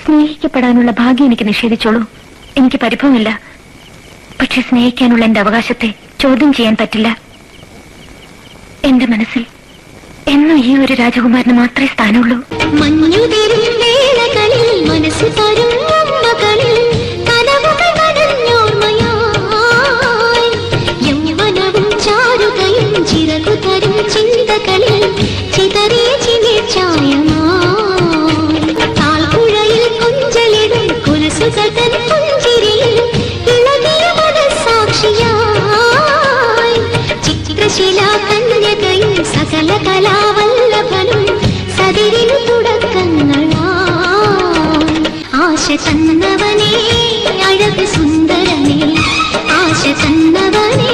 സ്നേഹിക്കപ്പെടാനുള്ള ഭാഗ്യം എനിക്ക് നിഷേധിച്ചോളൂ, എനിക്ക് പരിഭവമില്ല. പക്ഷെ സ്നേഹിക്കാനുള്ള എന്റെ അവകാശത്തെ ചോദ്യം ചെയ്യാൻ പറ്റില്ല. എന്റെ മനസ്സിൽ എന്നും ഈ ഒരു രാജകുമാരന് മാത്രമേ സ്ഥാനമുള്ളൂ. സകല കലാവല്ലഭനും സതിരിനു തുടക്കങ്ങളാ. ആശ തന്നവനേ അഴക് സുന്ദരനേ, ആശ തന്നവനേ